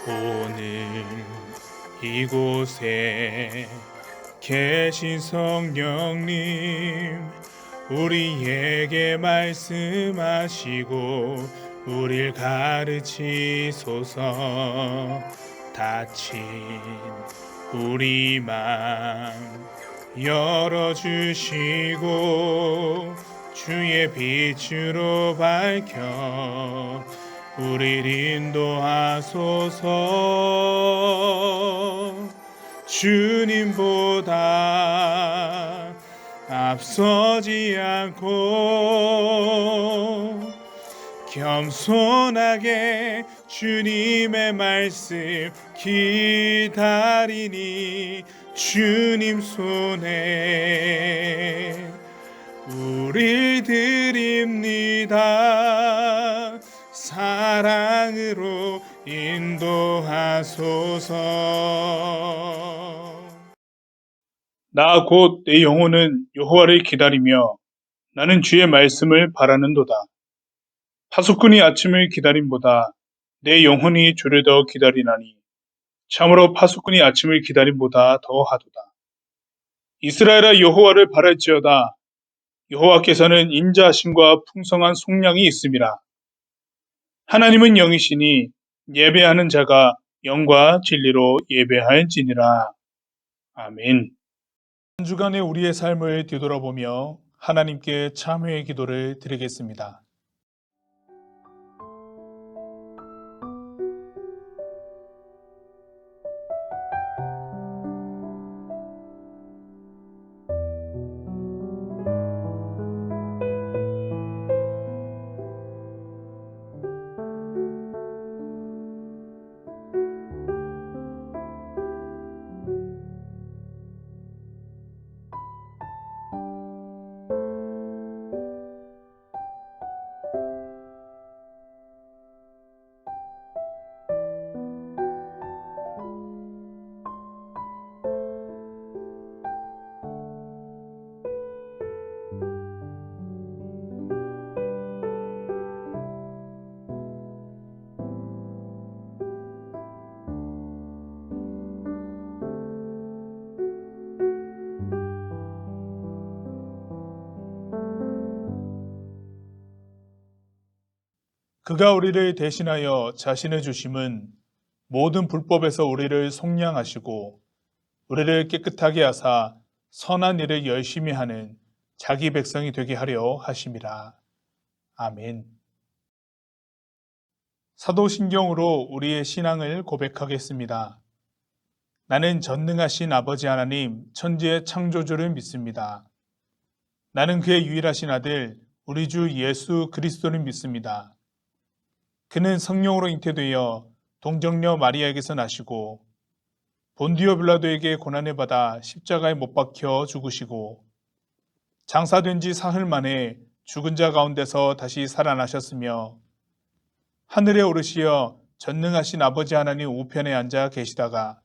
오늘 이곳에 계신 성령님, 우리에게 말씀하시고 우릴 가르치소서. 닫힌 우리 맘 열어주시고 주의 빛으로 밝혀 우릴 인도하소서. 주님보다 앞서지 않고 겸손하게 주님의 말씀 기다리니 주님 손에 우리 드립니다. 사랑으로 인도하소서. 나 곧 내 영혼은 여호와를 기다리며 나는 주의 말씀을 바라는도다. 파수꾼이 아침을 기다림보다 내 영혼이 주를 더 기다리나니 참으로 파수꾼이 아침을 기다림보다 더하도다. 이스라엘아, 여호와를 바랄지어다. 여호와께서는 인자하심과 풍성한 속량이 있음이라. 하나님은 영이시니 예배하는 자가 영과 진리로 예배할지니라. 아멘. 한 주간의 우리의 삶을 뒤돌아보며 하나님께 참회의 기도를 드리겠습니다. 그가 우리를 대신하여 자신을 주심은 모든 불법에서 우리를 속량하시고 우리를 깨끗하게 하사 선한 일을 열심히 하는 자기 백성이 되게 하려 하심이라. 아멘. 사도신경으로 우리의 신앙을 고백하겠습니다. 나는 전능하신 아버지 하나님, 천지의 창조주를 믿습니다. 나는 그의 유일하신 아들, 우리 주 예수 그리스도를 믿습니다. 그는 성령으로 잉태되어 동정녀 마리아에게서 나시고 본디오 빌라도에게 고난을 받아 십자가에 못 박혀 죽으시고 장사된 지 사흘 만에 죽은 자 가운데서 다시 살아나셨으며 하늘에 오르시어 전능하신 아버지 하나님 우편에 앉아 계시다가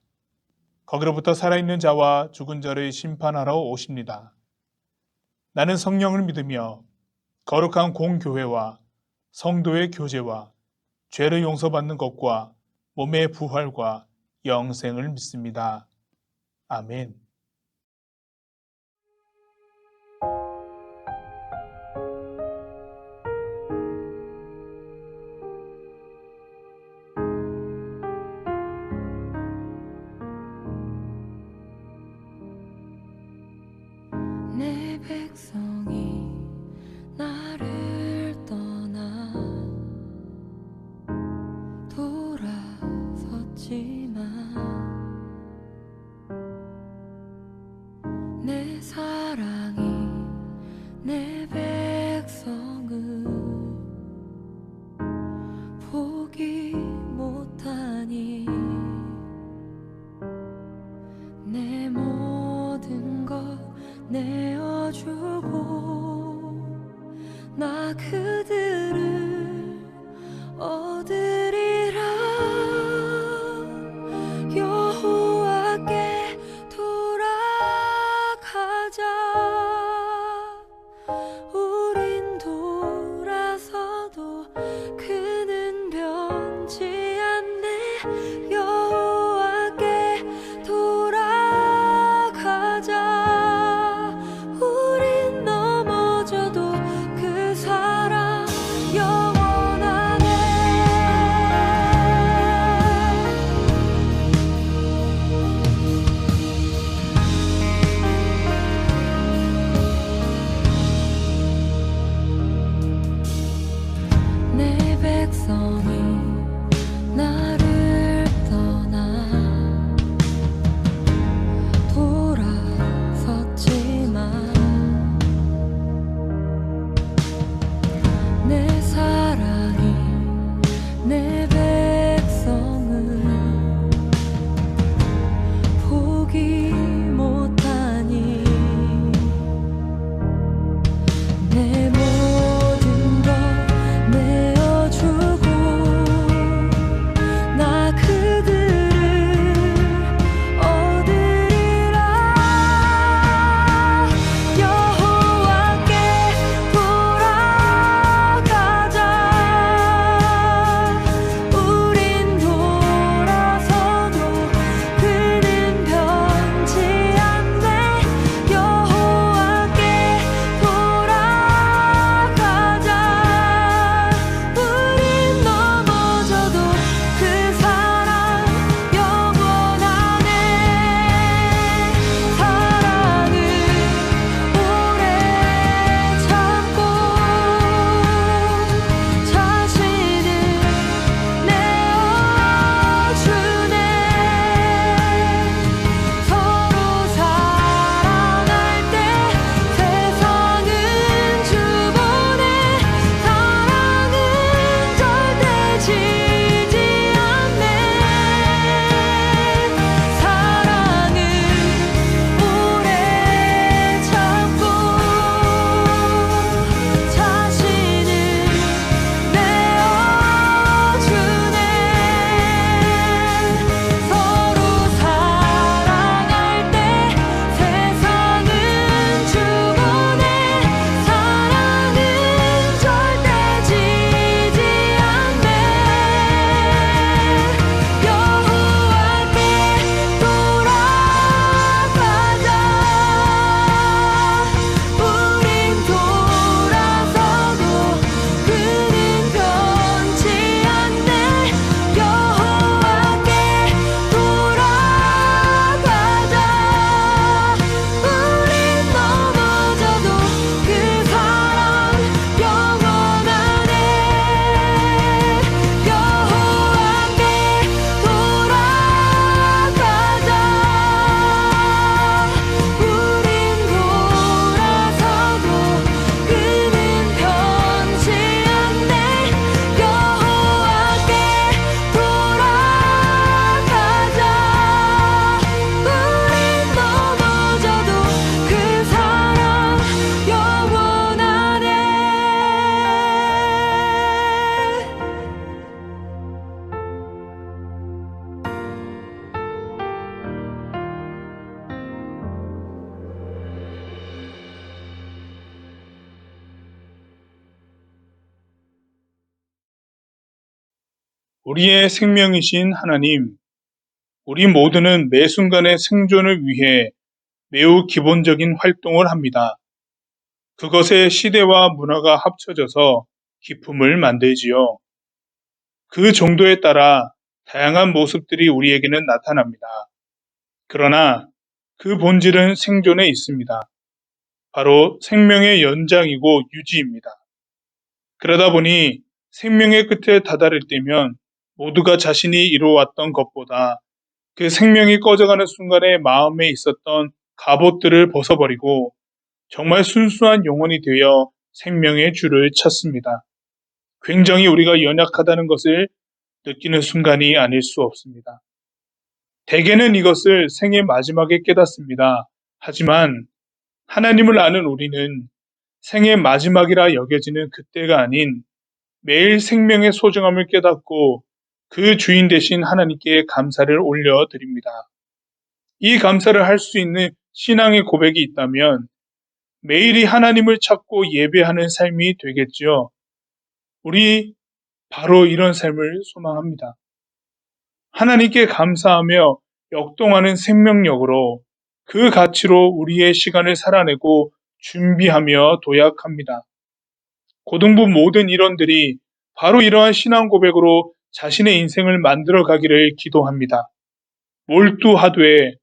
거기로부터 살아있는 자와 죽은 자를 심판하러 오십니다. 나는 성령을 믿으며 거룩한 공교회와 성도의 교제와 죄를 용서받는 것과 몸의 부활과 영생을 믿습니다. 아멘. 내 백성이 나를 떠나 돌아섰지만 내 사랑이 내 백성을 포기 못하니 내 모든 것 내어주고 나 그들을 얻으리라. 여호와께 돌아가자. 우린 돌아서도 그는 변치 않네. 우리의 생명이신 하나님, 우리 모두는 매 순간의 생존을 위해 매우 기본적인 활동을 합니다. 그것에 시대와 문화가 합쳐져서 기품을 만들지요. 그 정도에 따라 다양한 모습들이 우리에게는 나타납니다. 그러나 그 본질은 생존에 있습니다. 바로 생명의 연장이고 유지입니다. 그러다 보니 생명의 끝에 다다를 때면 모두가 자신이 이루어왔던 것보다 그 생명이 꺼져가는 순간에 마음에 있었던 갑옷들을 벗어버리고 정말 순수한 영혼이 되어 생명의 주를 찾습니다. 굉장히 우리가 연약하다는 것을 느끼는 순간이 아닐 수 없습니다. 대개는 이것을 생의 마지막에 깨닫습니다. 하지만 하나님을 아는 우리는 생의 마지막이라 여겨지는 그때가 아닌 매일 생명의 소중함을 깨닫고 그 주인 되신 하나님께 감사를 올려드립니다. 이 감사를 할 수 있는 신앙의 고백이 있다면 매일이 하나님을 찾고 예배하는 삶이 되겠지요. 우리 바로 이런 삶을 소망합니다. 하나님께 감사하며 역동하는 생명력으로 그 가치로 우리의 시간을 살아내고 준비하며 도약합니다. 고등부 모든 일원들이 바로 이러한 신앙 고백으로 자신의 인생을 만들어 가기를 기도합니다. 몰두하되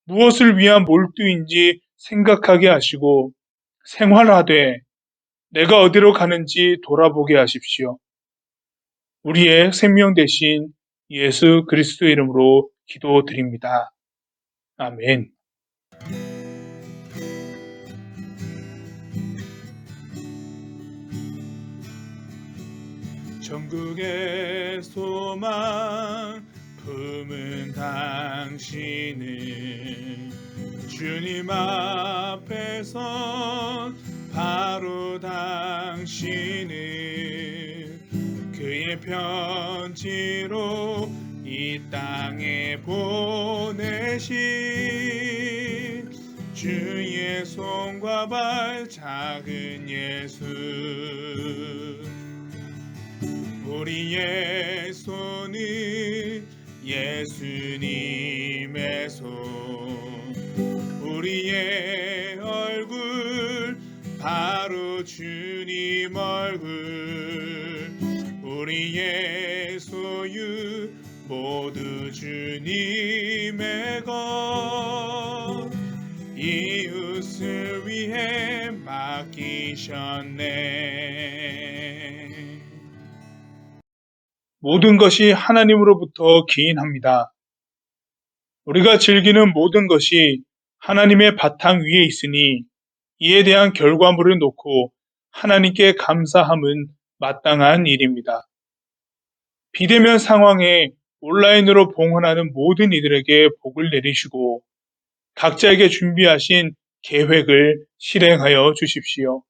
무엇을 위한 몰두인지 생각하게 하시고 생활하되 내가 어디로 가는지 돌아보게 하십시오. 우리의 생명 대신 예수 그리스도의 이름으로 기도드립니다. 아멘. 전국의 소망 품은 당신을 주님 앞에서 바로 당신을 그의 편지로 이 땅에 보내신 주의 손과 발 작은 예수 우리의 손은 예수님의 손 우리의 얼굴 바로 주님 얼굴 우리의 소유 모두 주님의 것 이웃을 위해 맡기셨네. 모든 것이 하나님으로부터 기인합니다. 우리가 즐기는 모든 것이 하나님의 바탕 위에 있으니 이에 대한 결과물을 놓고 하나님께 감사함은 마땅한 일입니다. 비대면 상황에 온라인으로 봉헌하는 모든 이들에게 복을 내리시고 각자에게 준비하신 계획을 실행하여 주십시오.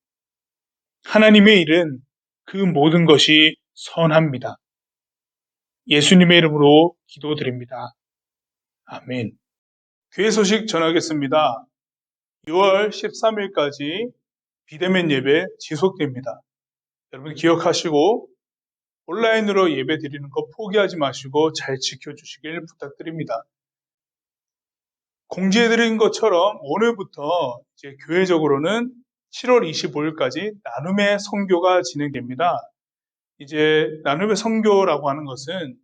하나님의 일은 그 모든 것이 선합니다. 예수님의 이름으로 기도드립니다. 아멘. 교회 소식 전하겠습니다. 6월 13일까지 비대면 예배 지속됩니다. 여러분 기억하시고 온라인으로 예배 드리는 거 포기하지 마시고 잘 지켜주시길 부탁드립니다. 공지해드린 것처럼 오늘부터 이제 교회적으로는 7월 25일까지 나눔의 선교가 진행됩니다. 이제 나눔의 선교라고 하는 것은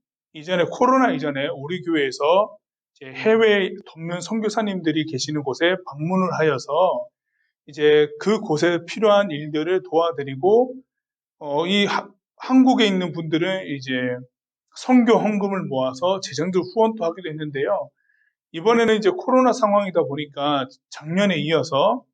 코로나 이전에 우리 교회에서 이제 해외에 돕는 선교사님들이 계시는 곳에 방문을 하여서 이제 그 곳에 필요한 일들을 도와드리고 한국에 있는 분들은 이제 선교 헌금을 모아서 재정적 후원도 하기도 했는데요. 이번에는 이제 코로나 상황이다 보니까 작년에 이어서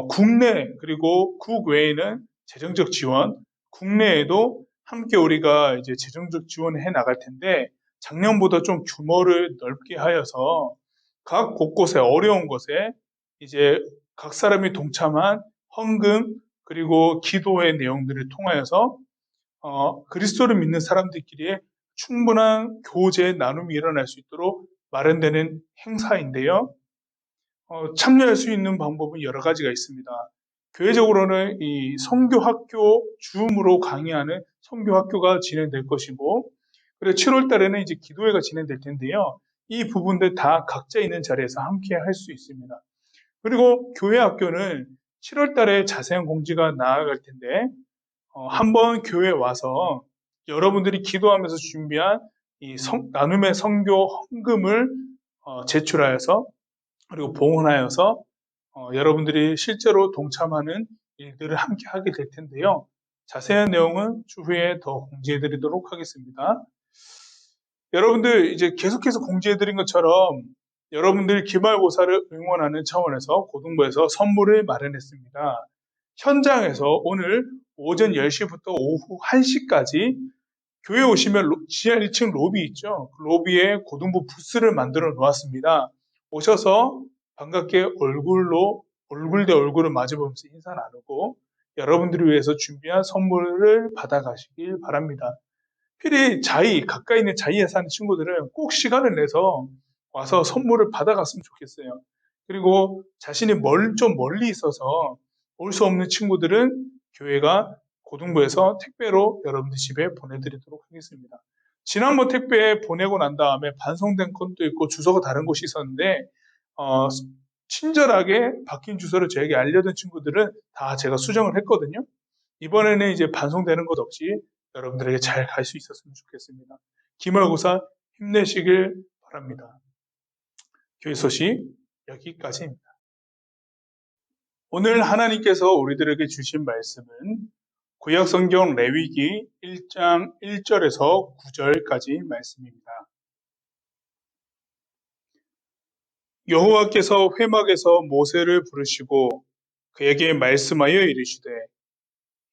국내 그리고 국외에는 재정적 지원, 국내에도 함께 우리가 이제 재정적 지원을 해 나갈 텐데 작년보다 좀 규모를 넓게 하여서 각 곳곳에 어려운 곳에 이제 각 사람이 동참한 헌금 그리고 기도의 내용들을 통하여서 그리스도를 믿는 사람들끼리의 충분한 교제 나눔이 일어날 수 있도록 마련되는 행사인데요. 참여할 수 있는 방법은 여러 가지가 있습니다. 교회적으로는 이 선교학교 줌으로 강의하는 선교학교가 진행될 것이고 그리고 7월 달에는 이제 기도회가 진행될 텐데요. 이 부분들 다 각자 있는 자리에서 함께 할 수 있습니다. 그리고 교회 학교는 7월 달에 자세한 공지가 나아갈 텐데, 한번 교회에 와서 여러분들이 기도하면서 준비한 이 나눔의 선교 헌금을 제출하여서 그리고 봉헌하여서 여러분들이 실제로 동참하는 일들을 함께 하게 될 텐데요. 자세한 내용은 추후에 더 공지해 드리도록 하겠습니다. 여러분들 이제 계속해서 공지해 드린 것처럼 여러분들 기말고사를 응원하는 차원에서 고등부에서 선물을 마련했습니다. 현장에서 오늘 오전 10시부터 오후 1시까지 교회 오시면 지하 1층 로비 있죠. 그 로비에 고등부 부스를 만들어 놓았습니다. 오셔서 반갑게 얼굴 대 얼굴을 마주보면서 인사 나누고 여러분들을 위해서 준비한 선물을 받아가시길 바랍니다. 필히 가까이 있는 자이에 사는 친구들은 꼭 시간을 내서 와서 선물을 받아갔으면 좋겠어요. 그리고 자신이 좀 멀리 있어서 올 수 없는 친구들은 교회가 고등부에서 택배로 여러분들 집에 보내드리도록 하겠습니다. 지난번 택배 보내고 난 다음에 반송된 것도 있고 주소가 다른 곳이 있었는데 친절하게 바뀐 주소를 저에게 알려준 친구들은 다 제가 수정을 했거든요. 이번에는 이제 반송되는 것 없이 여러분들에게 잘 갈 수 있었으면 좋겠습니다. 기말고사 힘내시길 바랍니다. 교회 소식 여기까지입니다. 오늘 하나님께서 우리들에게 주신 말씀은 구약성경 레위기 1장 1절에서 9절까지 말씀입니다. 여호와께서 회막에서 모세를 부르시고 그에게 말씀하여 이르시되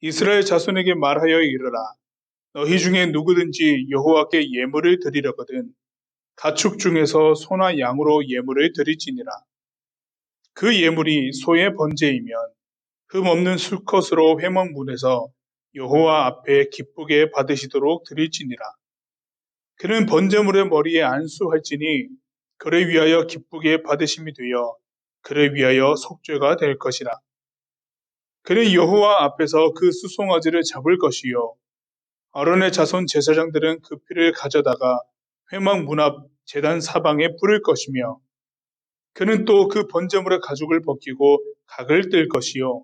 이스라엘 자손에게 말하여 이르라. 너희 중에 누구든지 여호와께 예물을 드리려거든 가축 중에서 소나 양으로 예물을 드릴지니라. 그 예물이 소의 번제이면 흠 없는 수컷으로 회막문에서 여호와 앞에 기쁘게 받으시도록 드릴지니라. 그는 번제물의 머리에 안수할지니 그를 위하여 기쁘게 받으심이 되어 그를 위하여 속죄가 될 것이라. 그는 여호와 앞에서 그 수송아지를 잡을 것이요 아론의 자손 제사장들은 그 피를 가져다가 회막 문 앞 제단 사방에 뿌릴 것이며 그는 또 그 번제물의 가죽을 벗기고 각을 뜰 것이요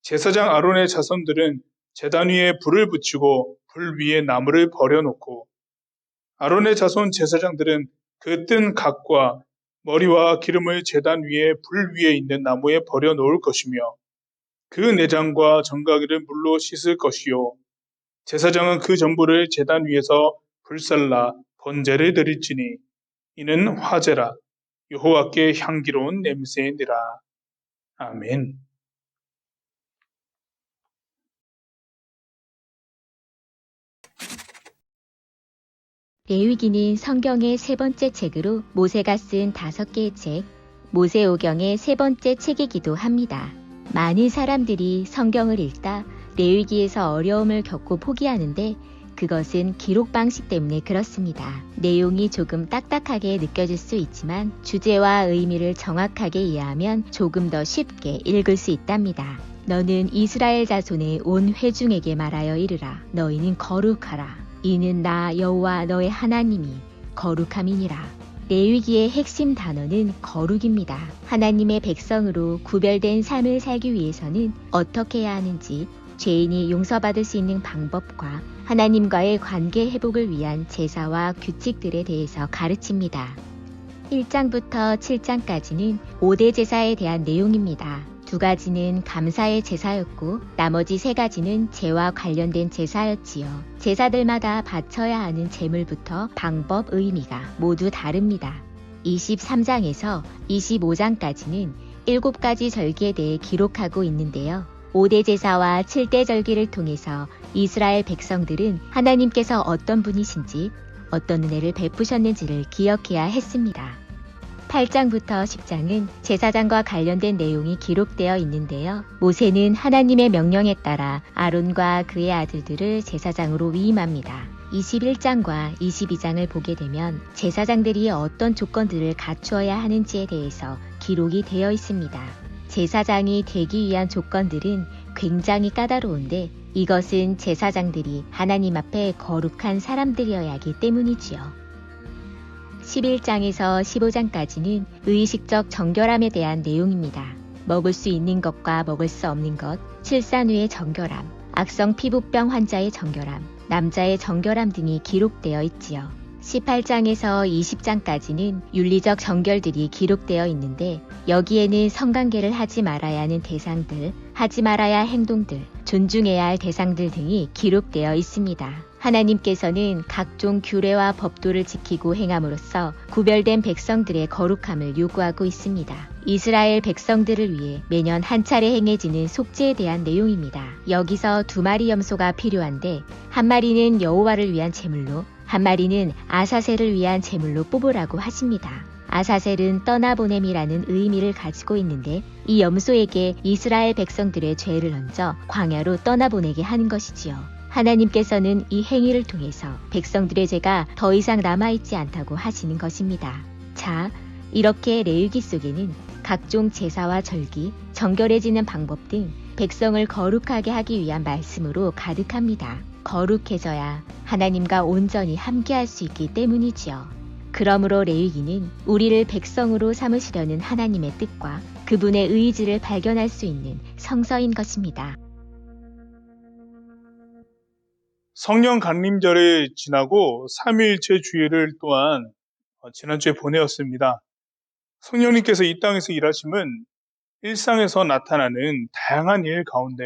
제사장 아론의 자손들은 제단 위에 불을 붙이고 불 위에 나무를 버려놓고 아론의 자손 제사장들은 그 뜬 각과 머리와 기름을 제단 위에 불 위에 있는 나무에 버려놓을 것이며 그 내장과 정가기를 물로 씻을 것이요 제사장은 그 전부를 제단 위에서 불살라 번제를 드릴지니 이는 화제라 여호와께 향기로운 냄새니라. 아멘. 레위기는 성경의 세 번째 책으로 모세가 쓴 5개의 책, 모세오경의 세 번째 책이기도 합니다. 많은 사람들이 성경을 읽다 레위기에서 어려움을 겪고 포기하는데 그것은 기록 방식 때문에 그렇습니다. 내용이 조금 딱딱하게 느껴질 수 있지만 주제와 의미를 정확하게 이해하면 조금 더 쉽게 읽을 수 있답니다. 너는 이스라엘 자손의 온 회중에게 말하여 이르라. 너희는 거룩하라. 이는 나 여호와 너의 하나님이 거룩함이니라. 레위기의 핵심 단어는 거룩입니다. 하나님의 백성으로 구별된 삶을 살기 위해서는 어떻게 해야 하는지, 죄인이 용서받을 수 있는 방법과 하나님과의 관계 회복을 위한 제사와 규칙들에 대해서 가르칩니다. 1장부터 7장까지는 5대 제사에 대한 내용입니다. 2가지는 감사의 제사였고 나머지 3가지는 죄와 관련된 제사였지요. 제사들마다 바쳐야 하는 제물부터 방법, 의미가 모두 다릅니다. 23장에서 25장까지는 7가지 절기에 대해 기록하고 있는데요. 5대 제사와 7대 절기를 통해서 이스라엘 백성들은 하나님께서 어떤 분이신지, 어떤 은혜를 베푸셨는지를 기억해야 했습니다. 8장부터 10장은 제사장과 관련된 내용이 기록되어 있는데요. 모세는 하나님의 명령에 따라 아론과 그의 아들들을 제사장으로 위임합니다. 21장과 22장을 보게 되면 제사장들이 어떤 조건들을 갖추어야 하는지에 대해서 기록이 되어 있습니다. 제사장이 되기 위한 조건들은 굉장히 까다로운데 이것은 제사장들이 하나님 앞에 거룩한 사람들이어야 하기 때문이지요. 11장에서 15장까지는 의식적 정결함에 대한 내용입니다. 먹을 수 있는 것과 먹을 수 없는 것, 출산 후의 정결함, 악성 피부병 환자의 정결함, 남자의 정결함 등이 기록되어 있지요. 18장에서 20장까지는 윤리적 정결들이 기록되어 있는데 여기에는 성관계를 하지 말아야 하는 대상들, 하지 말아야 할 행동들, 존중해야 할 대상들 등이 기록되어 있습니다. 하나님께서는 각종 규례와 법도를 지키고 행함으로써 구별된 백성들의 거룩함을 요구하고 있습니다. 이스라엘 백성들을 위해 매년 한 차례 행해지는 속죄에 대한 내용입니다. 여기서 2마리 염소가 필요한데 한 마리는 여호와를 위한 제물로, 한 마리는 아사셀을 위한 제물로 뽑으라고 하십니다. 아사셀은 떠나보냄이라는 의미를 가지고 있는데 이 염소에게 이스라엘 백성들의 죄를 얹어 광야로 떠나보내게 하는 것이지요. 하나님께서는 이 행위를 통해서 백성들의 죄가 더 이상 남아있지 않다고 하시는 것입니다. 자, 이렇게 레위기 속에는 각종 제사와 절기, 정결해지는 방법 등 백성을 거룩하게 하기 위한 말씀으로 가득합니다. 거룩해져야 하나님과 온전히 함께할 수 있기 때문이지요. 그러므로 레위기는 우리를 백성으로 삼으시려는 하나님의 뜻과 그분의 의지를 발견할 수 있는 성서인 것입니다. 성령 강림절을 지나고 삼위일체 주일을 또한 지난주에 보내었습니다. 성령님께서 이 땅에서 일하심은 일상에서 나타나는 다양한 일 가운데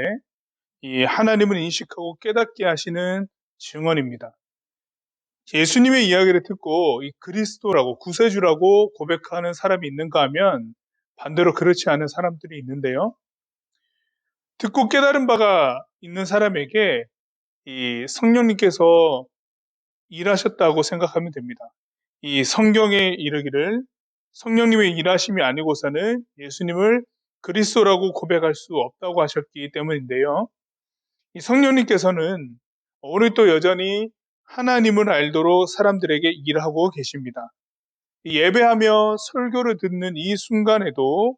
이 하나님을 인식하고 깨닫게 하시는 증언입니다. 예수님의 이야기를 듣고 이 그리스도라고 구세주라고 고백하는 사람이 있는가 하면 반대로 그렇지 않은 사람들이 있는데요. 듣고 깨달은 바가 있는 사람에게 이 성령님께서 일하셨다고 생각하면 됩니다. 이 성경에 이르기를 성령님의 일하심이 아니고서는 예수님을 그리스도라고 고백할 수 없다고 하셨기 때문인데요. 이 성령님께서는 오늘도 여전히 하나님을 알도록 사람들에게 일하고 계십니다. 이 예배하며 설교를 듣는 이 순간에도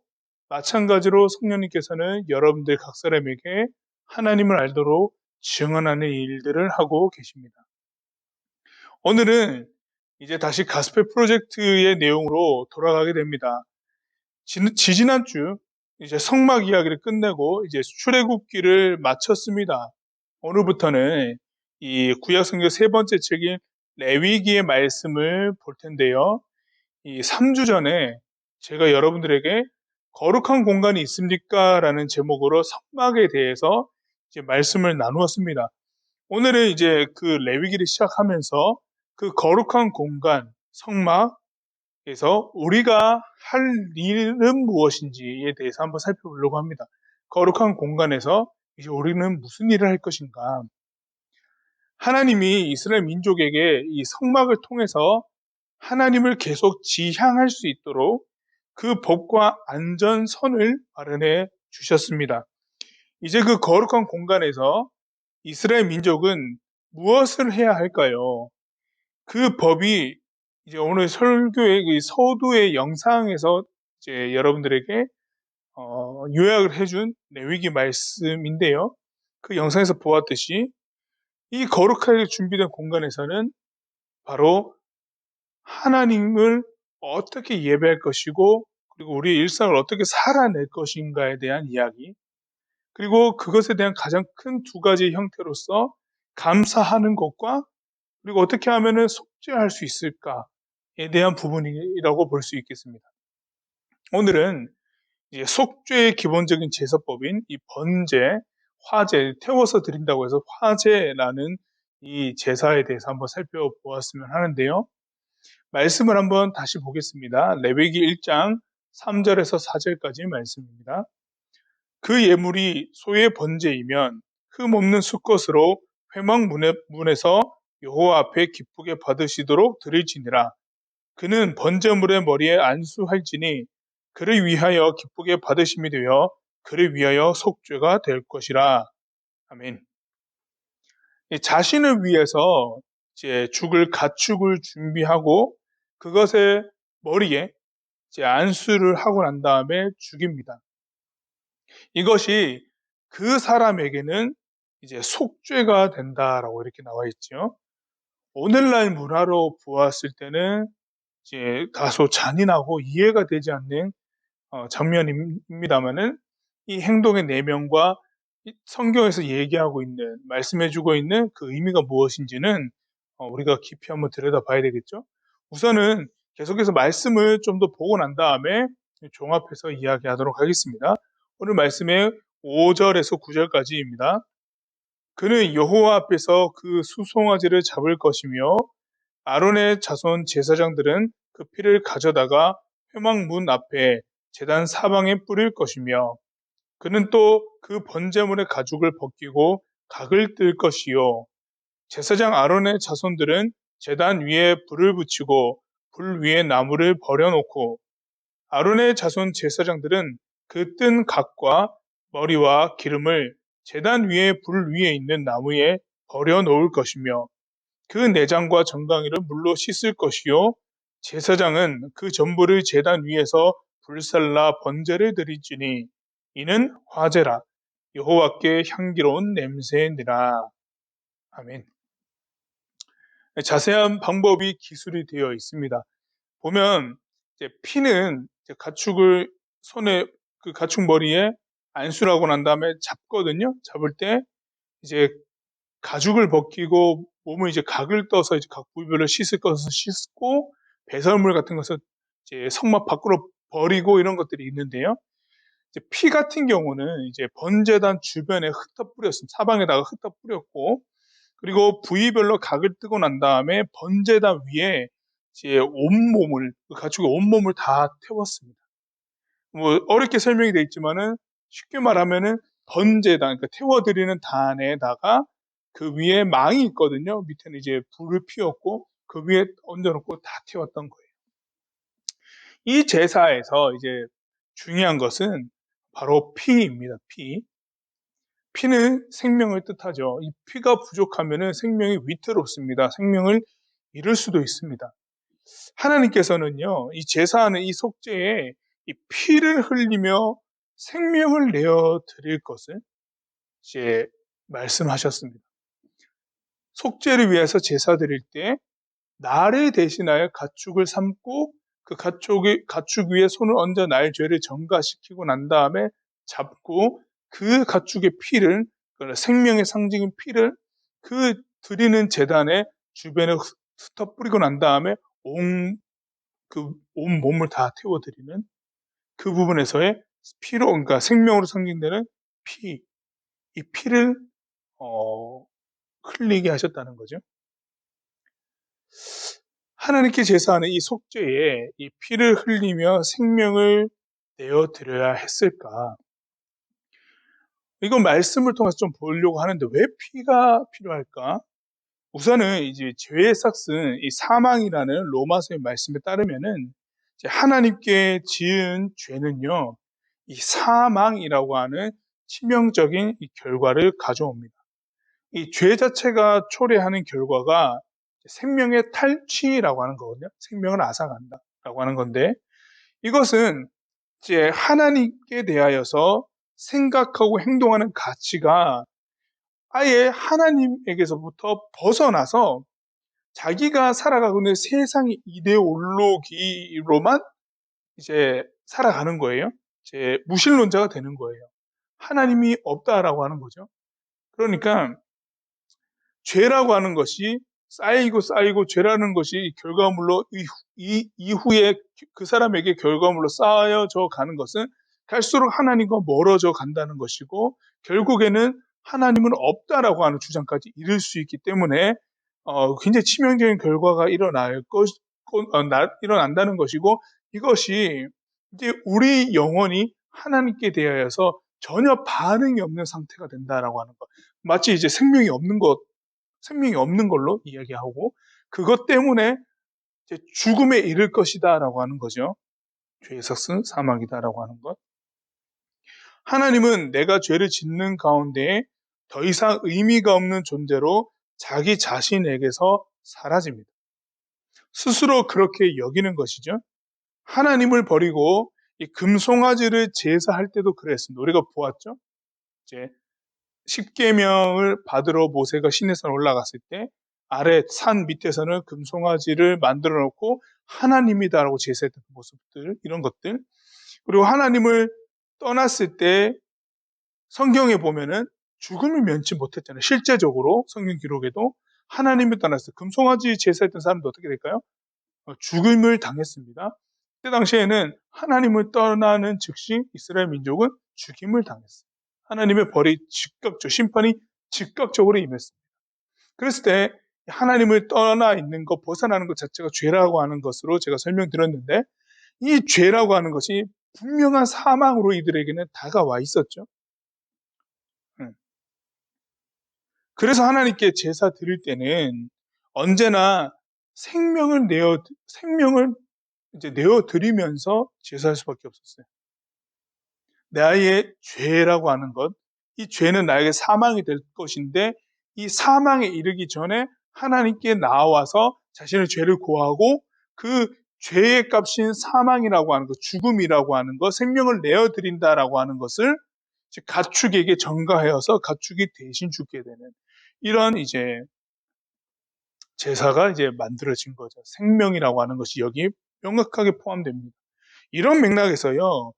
마찬가지로 성령님께서는 여러분들 각 사람에게 하나님을 알도록 증언하는 일들을 하고 계십니다. 오늘은 이제 다시 가스펠 프로젝트의 내용으로 돌아가게 됩니다. 지지난주 이제 성막 이야기를 끝내고 이제 출애굽기를 마쳤습니다. 오늘부터는 이 구약성경 세 번째 책인 레위기의 말씀을 볼 텐데요. 이 3주 전에 제가 여러분들에게 거룩한 공간이 있습니까? 라는 제목으로 성막에 대해서 이제 말씀을 나누었습니다. 오늘은 이제 그 레위기를 시작하면서 그 거룩한 공간, 성막에서 우리가 할 일은 무엇인지에 대해서 한번 살펴보려고 합니다. 거룩한 공간에서 이제 우리는 무슨 일을 할 것인가? 하나님이 이스라엘 민족에게 이 성막을 통해서 하나님을 계속 지향할 수 있도록 그 법과 안전선을 마련해 주셨습니다. 이제 그 거룩한 공간에서 이스라엘 민족은 무엇을 해야 할까요? 그 법이 이제 오늘 설교의 그 서두의 영상에서 이제 여러분들에게 요약을 해준 레위기 말씀인데요. 그 영상에서 보았듯이 이 거룩하게 준비된 공간에서는 바로 하나님을 어떻게 예배할 것이고 그리고 우리의 일상을 어떻게 살아낼 것인가에 대한 이야기, 그리고 그것에 대한 가장 큰 2가지 형태로서 감사하는 것과 그리고 어떻게 하면은 속죄할 수 있을까에 대한 부분이라고 볼 수 있겠습니다. 오늘은 이제 속죄의 기본적인 제사법인 이 번제, 화제, 태워서 드린다고 해서 화제라는 이 제사에 대해서 한번 살펴보았으면 하는데요. 말씀을 한번 다시 보겠습니다. 레위기 1장 3절에서 4절까지 말씀입니다. 그 예물이 소의 번제이면 흠 없는 수컷으로 회막문에서 여호와 앞에 기쁘게 받으시도록 드릴지니라. 그는 번제물의 머리에 안수할지니 그를 위하여 기쁘게 받으심이 되어 그를 위하여 속죄가 될 것이라. 아멘. 자신을 위해서 이제 죽을 가축을 준비하고 그것의 머리에 이제 안수를 하고 난 다음에 죽입니다. 이것이 그 사람에게는 이제 속죄가 된다라고 이렇게 나와 있죠. 오늘날 문화로 보았을 때는 이제 다소 잔인하고 이해가 되지 않는 장면입니다만은 이 행동의 내면과 이 성경에서 얘기하고 있는 말씀해주고 있는 그 의미가 무엇인지는 우리가 깊이 한번 들여다봐야 되겠죠. 우선은 계속해서 말씀을 좀 더 보고 난 다음에 종합해서 이야기하도록 하겠습니다. 오늘 말씀의 5절에서 9절까지입니다. 그는 여호와 앞에서 그 수송아지를 잡을 것이며 아론의 자손 제사장들은 그 피를 가져다가 회막 문 앞에 제단 사방에 뿌릴 것이며 그는 또 그 번제물의 가죽을 벗기고 각을 뜰 것이요 제사장 아론의 자손들은 제단 위에 불을 붙이고 불 위에 나무를 버려놓고 아론의 자손 제사장들은 그 뜬 각과 머리와 기름을 제단 위에 불 위에 있는 나무에 버려놓을 것이며 그 내장과 정강이를 물로 씻을 것이요 제사장은 그 전부를 제단 위에서 불살라 번제를 드릴지니 이는 화제라 여호와께 향기로운 냄새니라. 아멘. 자세한 방법이 기술이 되어 있습니다. 보면 이제 피는 이제 가축을 손에 그 가축 머리에 안수라고 난 다음에 잡거든요. 잡을 때 이제 가죽을 벗기고 몸을 이제 각을 떠서 이제 각 부위별로 씻을 것을 씻고 배설물 같은 것을 이제 성막 밖으로 버리고 이런 것들이 있는데요. 이제 피 같은 경우는 이제 번제단 주변에 흩어 뿌렸습니다. 사방에다가 흩어 뿌렸고 그리고 부위별로 각을 뜨고 난 다음에 번제단 위에 이제 온몸을 그 가축의 온몸을 다 태웠습니다. 뭐 어렵게 설명이 되어 있지만은 쉽게 말하면은 번제단 그러니까 태워드리는 단에다가 그 위에 망이 있거든요. 밑에는 이제 불을 피웠고 그 위에 얹어놓고 다 태웠던 거예요. 이 제사에서 이제 중요한 것은 바로 피입니다. 피. 피는 생명을 뜻하죠. 이 피가 부족하면은 생명이 위태롭습니다. 생명을 잃을 수도 있습니다. 하나님께서는요, 이 제사하는 이 속죄에 이 피를 흘리며 생명을 내어 드릴 것을 이제 말씀하셨습니다. 속죄를 위해서 제사 드릴 때 나를 대신하여 가축을 삶고 그 가축 위에 손을 얹어 나의 죄를 전가시키고 난 다음에 잡고 그 가축의 피를 그러니까 생명의 상징인 피를 그 드리는 제단에 주변에 흩어 뿌리고 난 다음에 온 몸을 다 태워드리는 그 부분에서의 피로 그러니까 생명으로 상징되는 피, 이 피를 흘리게 하셨다는 거죠. 하나님께 제사하는 이 속죄에 이 피를 흘리며 생명을 내어 드려야 했을까? 이건 말씀을 통해서 좀 보려고 하는데 왜 피가 필요할까? 우선은 이제 죄의 삭은 이 사망이라는 로마서의 말씀에 따르면은 이제 하나님께 지은 죄는요, 이 사망이라고 하는 치명적인 이 결과를 가져옵니다. 이 죄 자체가 초래하는 결과가 생명의 탈취라고 하는 거거든요. 생명을 앗아간다라고 하는 건데 이것은 이제 하나님께 대하여서 생각하고 행동하는 가치가 아예 하나님에게서부터 벗어나서 자기가 살아가고 있는 세상의 이데올로기로만 이제 살아가는 거예요. 이제 무신론자가 되는 거예요. 하나님이 없다라고 하는 거죠. 그러니까 죄라고 하는 것이 쌓이고 죄라는 것이 결과물로 이후에 그 사람에게 결과물로 쌓여져 가는 것은 갈수록 하나님과 멀어져 간다는 것이고 결국에는 하나님은 없다라고 하는 주장까지 이를 수 있기 때문에 굉장히 치명적인 결과가 일어난다는 것이고 이것이 이제 우리 영혼이 하나님께 대하여서 전혀 반응이 없는 상태가 된다라고 하는 것. 마치 이제 생명이 없는 걸로 이야기하고 그것 때문에 이제 죽음에 이를 것이다라고 하는 거죠. 죄의 삭은 사망이다라고 하는 것. 하나님은 내가 죄를 짓는 가운데 더 이상 의미가 없는 존재로 자기 자신에게서 사라집니다. 스스로 그렇게 여기는 것이죠. 하나님을 버리고 이 금송아지를 제사할 때도 그랬습니다. 우리가 보았죠. 이제 십계명을 받으러 모세가 시내산 올라갔을 때 아래 산 밑에서는 금송아지를 만들어 놓고 하나님이다라고 제사했던 모습들, 이런 것들, 그리고 하나님을 떠났을 때 성경에 보면은 죽음을 면치 못했잖아요. 실제적으로 성경 기록에도 하나님을 떠났을 때 금송아지 제사했던 사람도 어떻게 될까요? 죽음을 당했습니다. 그때 당시에는 하나님을 떠나는 즉시 이스라엘 민족은 죽임을 당했어요. 하나님의 벌이 심판이 즉각적으로 임했습니다. 그랬을 때 하나님을 떠나 있는 것, 벗어나는 것 자체가 죄라고 하는 것으로 제가 설명드렸는데, 이 죄라고 하는 것이 분명한 사망으로 이들에게는 다가와 있었죠. 그래서 하나님께 제사 드릴 때는 언제나 생명을 이제 내어 드리면서 제사할 수밖에 없었어요. 나의 죄라고 하는 것, 이 죄는 나에게 사망이 될 것인데, 이 사망에 이르기 전에 하나님께 나와서 자신의 죄를 고하고 그 죄의 값인 사망이라고 하는 것, 죽음이라고 하는 것, 생명을 내어 드린다라고 하는 것을 가축에게 전가하여서 가축이 대신 죽게 되는 이런 이제 제사가 이제 만들어진 거죠. 생명이라고 하는 것이 여기 명확하게 포함됩니다. 이런 맥락에서요,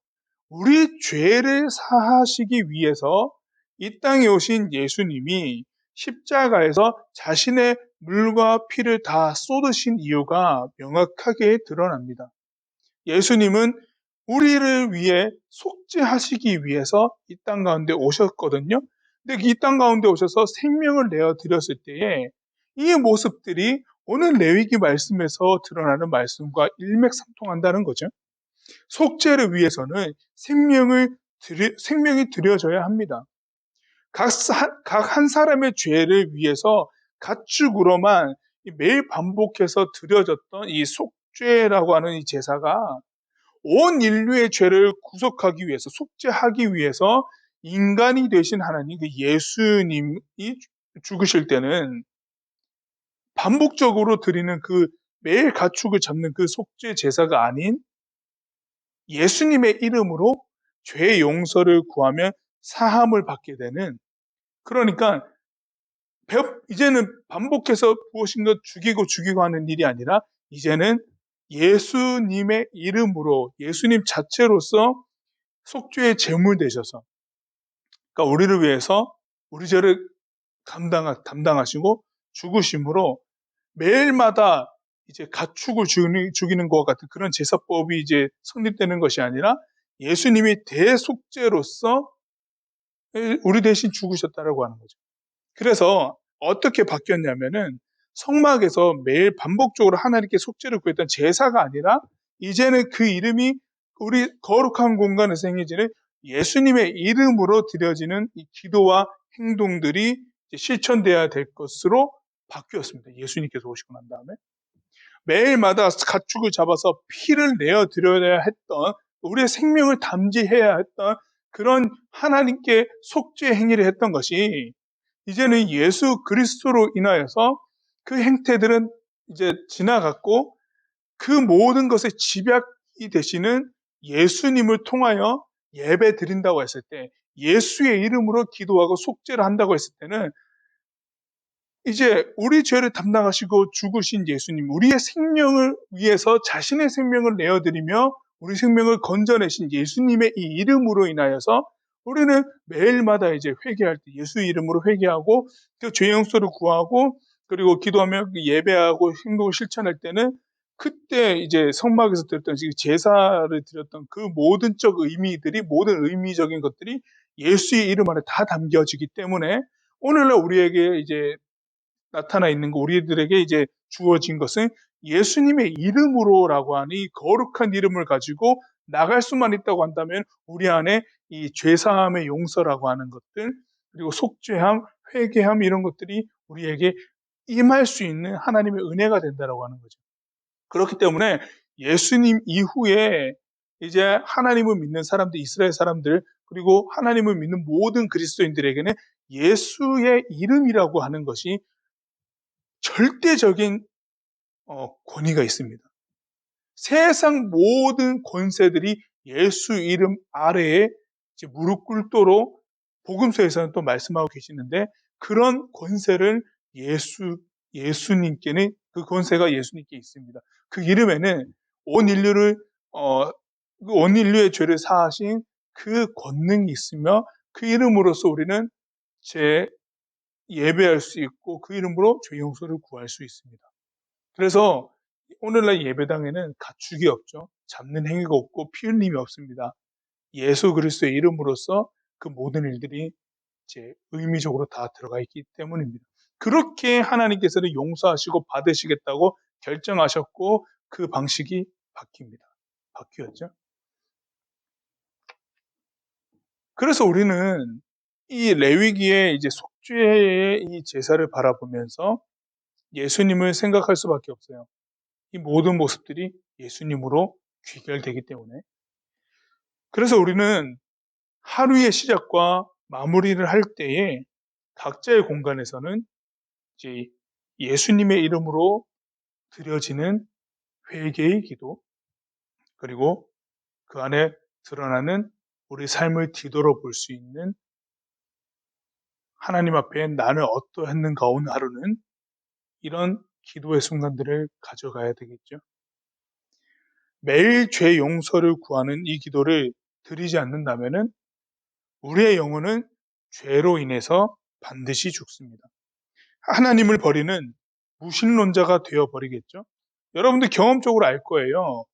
우리 죄를 사하시기 위해서 이 땅에 오신 예수님이 십자가에서 자신의 물과 피를 다 쏟으신 이유가 명확하게 드러납니다. 예수님은 우리를 위해 속죄하시기 위해서 이 땅 가운데 오셨거든요. 근데 이 땅 가운데 오셔서 생명을 내어 드렸을 때에 이 모습들이 오늘 레위기 말씀에서 드러나는 말씀과 일맥상통한다는 거죠. 속죄를 위해서는 생명이 드려져야 합니다. 각 한 사람의 죄를 위해서 가축으로만 매일 반복해서 드려졌던 이 속죄라고 하는 이 제사가 온 인류의 죄를 구속하기 위해서, 속죄하기 위해서 인간이 되신 하나님, 그 예수님이 죽으실 때는 반복적으로 드리는 그 매일 가축을 잡는 그 속죄 제사가 아닌 예수님의 이름으로 죄 용서를 구하면 사함을 받게 되는, 그러니까 이제는 반복해서 무엇인가 죽이고 하는 일이 아니라 이제는 예수님의 이름으로 예수님 자체로서 속죄의 제물 되셔서, 그러니까 우리를 위해서 우리 죄를 담당하시고 죽으심으로 매일마다 이제 가축을 죽이는 것 같은 그런 제사법이 이제 성립되는 것이 아니라 예수님이 대속죄로서 우리 대신 죽으셨다라고 하는 거죠. 그래서 어떻게 바뀌었냐면은 성막에서 매일 반복적으로 하나님께 속죄를 구했던 제사가 아니라 이제는 그 이름이 우리 거룩한 공간에서 행해지는 예수님의 이름으로 드려지는 이 기도와 행동들이 실천되어야 될 것으로 바뀌었습니다. 예수님께서 오시고 난 다음에 매일마다 가축을 잡아서 피를 내어 드려야 했던, 우리의 생명을 담지해야 했던 그런 하나님께 속죄 행위를 했던 것이 이제는 예수 그리스도로 인하여서 그 행태들은 이제 지나갔고 그 모든 것의 집약이 되시는 예수님을 통하여 예배 드린다고 했을 때, 예수의 이름으로 기도하고 속죄를 한다고 했을 때는 이제 우리 죄를 담당하시고 죽으신 예수님, 우리의 생명을 위해서 자신의 생명을 내어드리며 우리 생명을 건져내신 예수님의 이 이름으로 인하여서 우리는 매일마다 이제 회개할 때 예수 이름으로 회개하고 그 죄 용서를 구하고 그리고 기도하며 예배하고 행동을 실천할 때는 그때 이제 성막에서 드렸던 제사를 드렸던 그 모든적 의미들이, 모든 의미적인 것들이 예수의 이름 안에 다 담겨지기 때문에 오늘날 우리에게 이제 나타나 있는 거, 우리들에게 이제 주어진 것은 예수님의 이름으로라고 하는 이 거룩한 이름을 가지고 나갈 수만 있다고 한다면 우리 안에 이 죄사함의 용서라고 하는 것들, 그리고 속죄함, 회개함, 이런 것들이 우리에게 임할 수 있는 하나님의 은혜가 된다라고 하는 거죠. 그렇기 때문에 예수님 이후에 이제 하나님을 믿는 사람들, 이스라엘 사람들, 그리고 하나님을 믿는 모든 그리스도인들에게는 예수의 이름이라고 하는 것이 절대적인 권위가 있습니다. 세상 모든 권세들이 예수 이름 아래에 이제 무릎 꿇도록 복음서에서는 또 말씀하고 계시는데 그런 권세를 예수님께는 그 권세가 예수님께 있습니다. 그 이름에는 온 인류를 어, 온 인류의 죄를 사하신 그 권능이 있으며 그 이름으로써 우리는 제 예배할 수 있고 그 이름으로 죄 용서를 구할 수 있습니다. 그래서 오늘날 예배당에는 가축이 없죠. 잡는 행위가 없고 피 흘림이 없습니다. 예수 그리스도의 이름으로써 그 모든 일들이 이제 의미적으로 다 들어가 있기 때문입니다. 그렇게 하나님께서는 용서하시고 받으시겠다고 결정하셨고 그 방식이 바뀌었죠. 그래서 우리는 이 레위기의 이제 속죄의 이 제사를 바라보면서 예수님을 생각할 수밖에 없어요. 이 모든 모습들이 예수님으로 귀결되기 때문에. 그래서 우리는 하루의 시작과 마무리를 할 때에 각자의 공간에서는 이제 예수님의 이름으로 드려지는 회개의 기도, 그리고 그 안에 드러나는 우리 삶을 뒤돌아볼 수 있는 하나님 앞에 나는 어떠했는가 오늘 하루는 이런 기도의 순간들을 가져가야 되겠죠. 매일 죄 용서를 구하는 이 기도를 드리지 않는다면은 우리의 영혼은 죄로 인해서 반드시 죽습니다. 하나님을 버리는 무신론자가 되어 버리겠죠. 여러분들 경험적으로 알 거예요.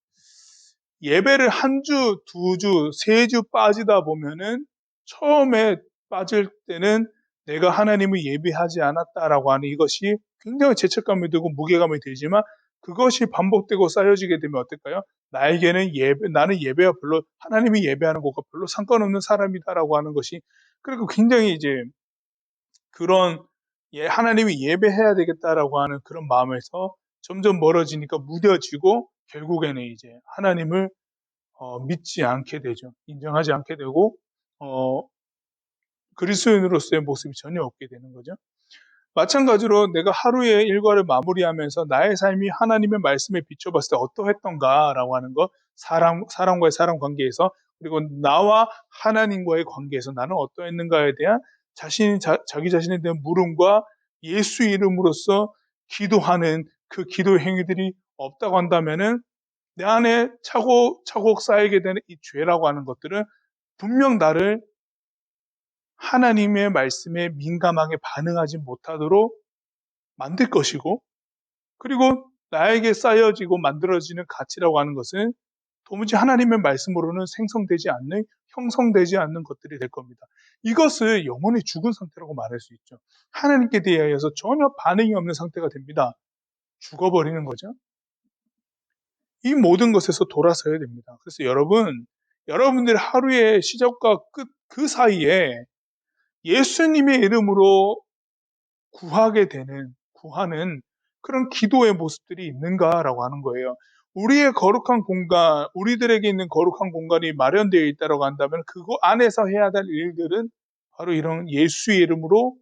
예배를 한 주, 두 주, 세 주 빠지다 보면은 처음에 빠질 때는 내가 하나님을 예배하지 않았다라고 하는 이것이 굉장히 죄책감이 들고 무게감이 들지만 그것이 반복되고 쌓여지게 되면 어떨까요? 나는 예배와 별로, 하나님이 예배하는 것과 별로 상관없는 사람이다라고 하는 것이, 그리고 굉장히 이제 그런 하나님이 예배해야 되겠다라고 하는 그런 마음에서 점점 멀어지니까 무뎌지고 결국에는 이제 하나님을 믿지 않게 되죠. 인정하지 않게 되고 그리스도인으로서의 모습이 전혀 없게 되는 거죠. 마찬가지로 내가 하루의 일과를 마무리하면서 나의 삶이 하나님의 말씀에 비춰봤을 때 어떠했던가라고 하는 것, 사람과의 사람 관계에서, 그리고 나와 하나님과의 관계에서 나는 어떠했는가에 대한 자기 자신에 대한 물음과 예수 이름으로써 기도하는 그 기도 행위들이 없다고 한다면은 내 안에 차곡차곡 쌓이게 되는 이 죄라고 하는 것들은 분명 나를 하나님의 말씀에 민감하게 반응하지 못하도록 만들 것이고, 그리고 나에게 쌓여지고 만들어지는 가치라고 하는 것은 도무지 하나님의 말씀으로는 형성되지 않는 것들이 될 겁니다. 이것을 영혼이 죽은 상태라고 말할 수 있죠. 하나님께 대하여서 전혀 반응이 없는 상태가 됩니다. 죽어버리는 거죠. 이 모든 것에서 돌아서야 됩니다. 그래서 여러분들 하루의 시작과 끝 그 사이에 예수님의 이름으로 구하는 그런 기도의 모습들이 있는가라고 하는 거예요. 우리들에게 있는 거룩한 공간이 마련되어 있다고 한다면 그거 안에서 해야 될 일들은 바로 이런 예수의 이름으로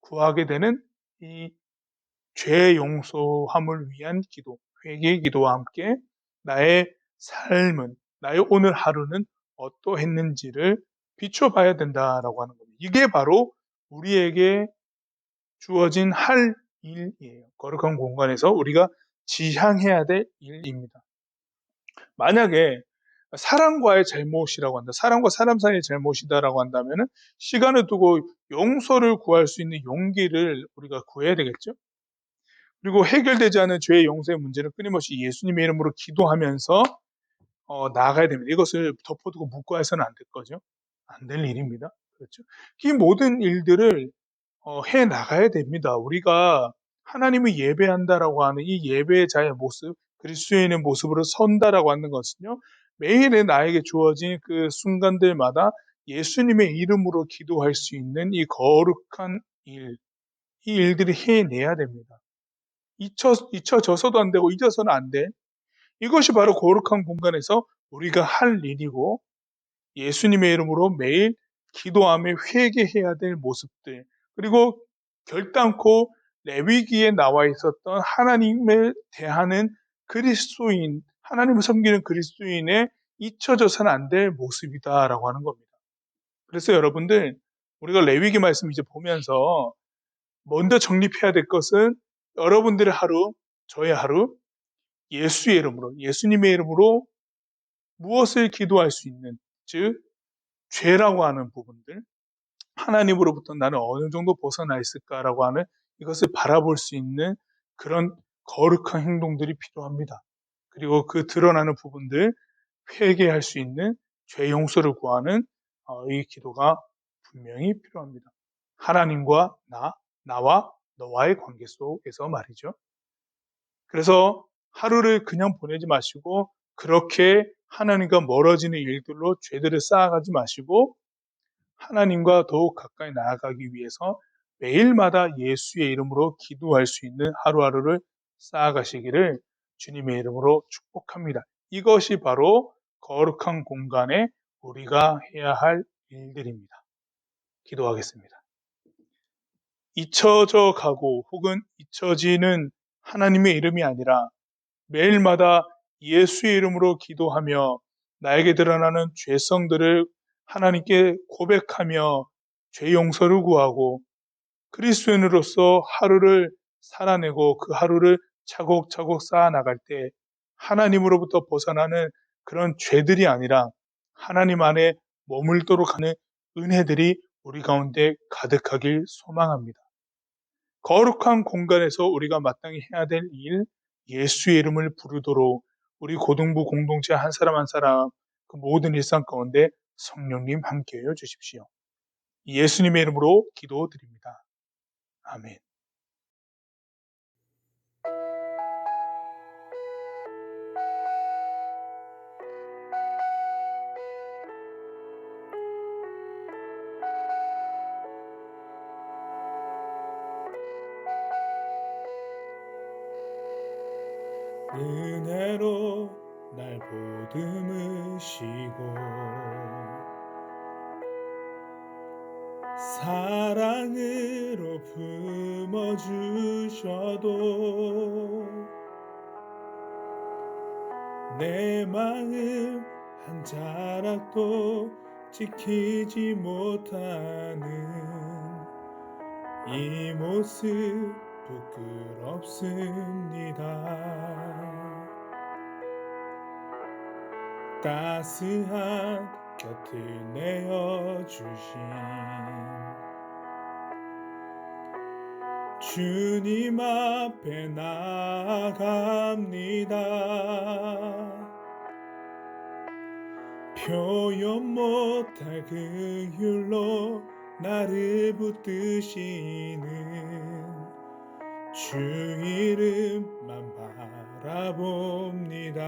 구하게 되는 이 죄 용서함을 위한 기도, 회개의 기도와 함께 나의 나의 오늘 하루는 어떠했는지를 비춰봐야 된다라고 하는 겁니다. 이게 바로 우리에게 주어진 할 일이에요. 거룩한 공간에서 우리가 지향해야 될 일입니다. 만약에 사람과 사람 사이의 잘못이다라고 한다면 시간을 두고 용서를 구할 수 있는 용기를 우리가 구해야 되겠죠. 그리고 해결되지 않은 죄의 용서의 문제는 끊임없이 예수님의 이름으로 기도하면서 나아가야 됩니다. 이것을 덮어두고 묵과해서는 안 될 거죠. 안 될 일입니다. 그렇죠. 이 모든 일들을 해 나가야 됩니다. 우리가 하나님을 예배한다라고 하는 이 예배의 자의 모습, 그리스도인의 모습으로 선다라고 하는 것은요, 매일의 나에게 주어진 그 순간들마다 예수님의 이름으로 기도할 수 있는 이 거룩한 일, 이 일들을 해내야 됩니다. 잊혀져서도 안 되고 잊어서는 안 돼. 이것이 바로 거룩한 공간에서 우리가 할 일이고 예수님의 이름으로 매일 기도하며 회개해야 될 모습들, 그리고 결단코 레위기에 나와 있었던 하나님을 대하는 하나님을 섬기는 그리스도인의 잊혀져서는 안 될 모습이다라고 하는 겁니다. 그래서 여러분들, 우리가 레위기 말씀 이제 보면서 먼저 정립해야 될 것은 여러분들의 하루, 저의 하루, 예수의 이름으로, 예수님의 이름으로 무엇을 기도할 수 있는, 즉 죄라고 하는 부분들, 하나님으로부터 나는 어느 정도 벗어나 있을까라고 하는 이것을 바라볼 수 있는 그런 거룩한 행동들이 필요합니다. 그리고 그 드러나는 부분들, 회개할 수 있는 죄 용서를 구하는 이 기도가 분명히 필요합니다. 하나님과 나와 너와의 관계 속에서 말이죠. 그래서 하루를 그냥 보내지 마시고 그렇게 하나님과 멀어지는 일들로 죄들을 쌓아가지 마시고 하나님과 더욱 가까이 나아가기 위해서 매일마다 예수의 이름으로 기도할 수 있는 하루하루를 쌓아가시기를 주님의 이름으로 축복합니다. 이것이 바로 거룩한 공간에 우리가 해야 할 일들입니다. 기도하겠습니다. 잊혀져 가고 혹은 잊혀지는 하나님의 이름이 아니라 매일마다 예수의 이름으로 기도하며 나에게 드러나는 죄성들을 하나님께 고백하며 죄 용서를 구하고 그리스도인으로서 하루를 살아내고 그 하루를 차곡차곡 쌓아 나갈 때 하나님으로부터 벗어나는 그런 죄들이 아니라 하나님 안에 머물도록 하는 은혜들이 우리 가운데 가득하길 소망합니다. 거룩한 공간에서 우리가 마땅히 해야 될 일, 예수의 이름을 부르도록 우리 고등부 공동체 한 사람 한 사람 그 모든 일상 가운데 성령님 함께해 주십시오. 예수님의 이름으로 기도드립니다. 아멘. 은혜로 날 보듬으시고 사랑으로 품어주셔도 내 마음 한 자락도 지키지 못하는 이 모습 부끄럽습니다. 따스한 곁을 내어주신 주님 앞에 나아갑니다. 표현 못할 그 율로 나를 붙드시는 주 이름만 바라봅니다.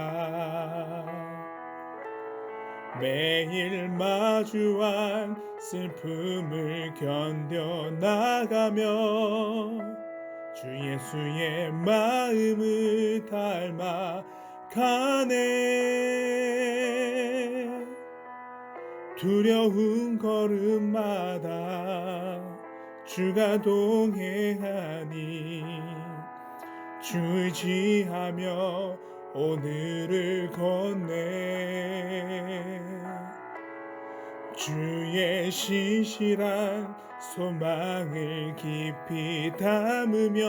매일 마주한 슬픔을 견뎌나가며 주 예수의 마음을 닮아가네. 두려운 걸음마다 주가 동행하니 주 의지하며 오늘을 건네. 주의 신실한 소망을 깊이 담으며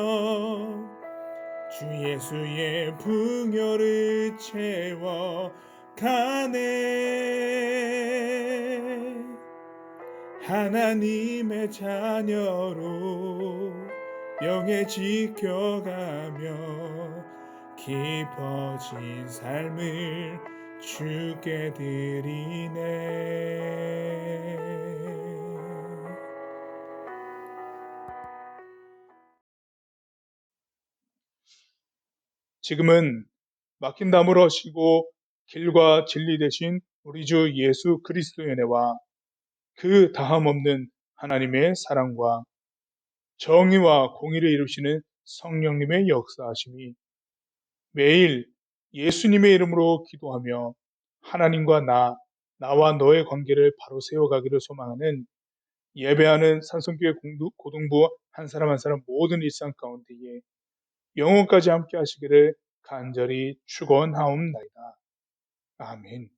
주 예수의 풍요를 채워가네. 하나님의 자녀로 영에 지켜가며 깊어진 삶을 주께 드리네. 지금은 막힌 담을 허시고 길과 진리 되신 우리 주 예수 그리스도의 은혜와 그 다함없는 하나님의 사랑과 정의와 공의를 이루시는 성령님의 역사하심이 매일 예수님의 이름으로 기도하며 하나님과 나와 너의 관계를 바로 세워가기를 소망하는 예배하는 산성교회 고등부 한 사람 한 사람 모든 일상 가운데에 영혼까지 함께 하시기를 간절히 축원하옵나이다. 아멘.